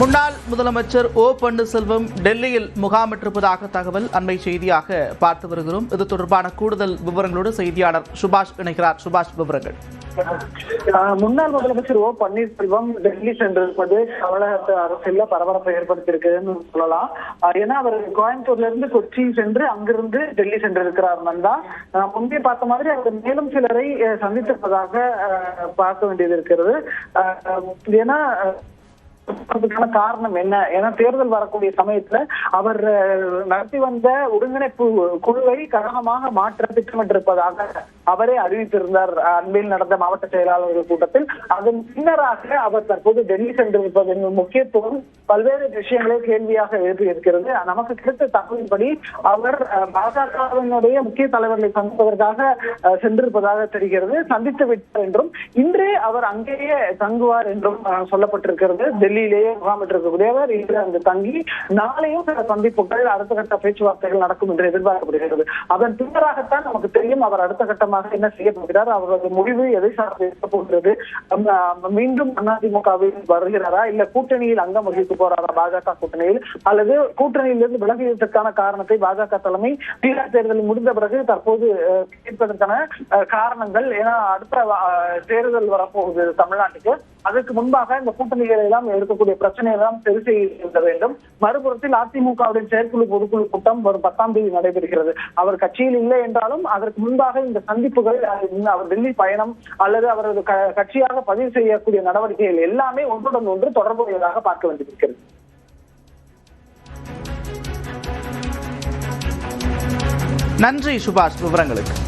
முன்னாள் முதலமைச்சர் ஓ பன்னீர்செல்வம் டெல்லியில் முகாமிட்டிருப்பதாக தகவல் அண்மை செய்தியாக பார்த்து வருகிறோம். இது தொடர்பான கூடுதல் விவரங்களோடு செய்தியாளர் சுபாஷ் இணைகிறார். சுபாஷ், விவரங்கள். முன்னாள் முதலமைச்சர் ஓ பன்னீர்செல்வம் டெல்லி சென்றிருப்பது தமிழக அரசியல்ல பரபரப்பை ஏற்படுத்தியிருக்குன்னு சொல்லலாம். ஏன்னா அவர் கோயம்புத்தூர்ல இருந்து கொச்சி சென்று அங்கிருந்து டெல்லி சென்றிருக்கிறார். தான் முன்பே பார்த்த மாதிரி அவர் மேலும் சிலரை சந்தித்திருப்பதாக பார்க்க வேண்டியது இருக்கிறது. ஏன்னா அதுக்கான காரணம் என்ன? ஏன்னா தேர்தல் வரக்கூடிய சமயத்துல அவர் நடத்தி வந்த ஒருங்கிணைப்பு குழுவை கழகமாக மாற்ற திட்டமிட்டிருப்பதாக அவரே அறிவித்திருந்தார் அண்மையில் நடந்த மாவட்ட செயலாளர்கள் கூட்டத்தில். அதன் பின்னராக அவர் தற்போது டெல்லி சென்றிருப்பதன் முக்கியத்துவம் பல்வேறு விஷயங்களே கேள்வியாக எழுப்பியிருக்கிறது. நமக்கு கிடைத்த தகவலின்படி அவர் பாஜகவினுடைய முக்கிய தலைவர்களை சந்திப்பதற்காக சென்றிருப்பதாக தெரிகிறது. சந்தித்து விட்டார் என்றும் இன்றே அவர் அங்கேயே தங்குவார் என்றும் சொல்லப்பட்டிருக்கிறது. டெல்லியிலேயே முகாமிட்டிருக்கக்கூடியவர் இன்று அங்கு தங்கி நாளையும் சில சந்திப்புகள் அடுத்த கட்ட பேச்சுவார்த்தைகள் நடக்கும் என்று எதிர்பார்க்கப்படுகிறது. அதன் பின்னராகத்தான் நமக்கு தெரியும் அவர் அடுத்த கட்டமாக என்ன செய்ய போகிறார், அவரது முடிவு எதை சார்ந்து இருக்க போகிறது. மீண்டும் அதிமுகவில் வருகிறாரா, இல்ல கூட்டணியில் அங்கம் வகித்து போறாரா பாஜக கூட்டணியில், அல்லது கூட்டணியிலிருந்து விலகியதற்கான காரணத்தை பாஜக தலைமை பீகார் தேர்தல் முடிந்த பிறகு தற்போது கேட்பதற்கான காரணங்கள். ஏன்னா அடுத்த தேர்தல் வரப்போகுது தமிழ்நாட்டுக்கு. அதற்கு முன்பாக இந்த கூட்டணிகளை எல்லாம் இருக்கக்கூடிய பிரச்சனைகள் எல்லாம் சரி செய்ய வேண்டும். மறுபுறத்தில் அதிமுகவுடைய செயற்குழு பொதுக்குழு கூட்டம் வரும் 10ஆம் தேதி நடைபெறுகிறது. அவர் கட்சியில் இல்லை என்றாலும் அதற்கு முன்பாக இந்த சந்திப்புகள், அவர் டெல்லி பயணம் அல்லது அவரது கட்சியாக பதிவு செய்யக்கூடிய நடவடிக்கைகள் எல்லாமே ஒன்றுடன் ஒன்று தொடர்புடையதாக பார்க்க வேண்டியிருக்கிறது. நன்றி சுபாஷ், விவரங்களுக்கு.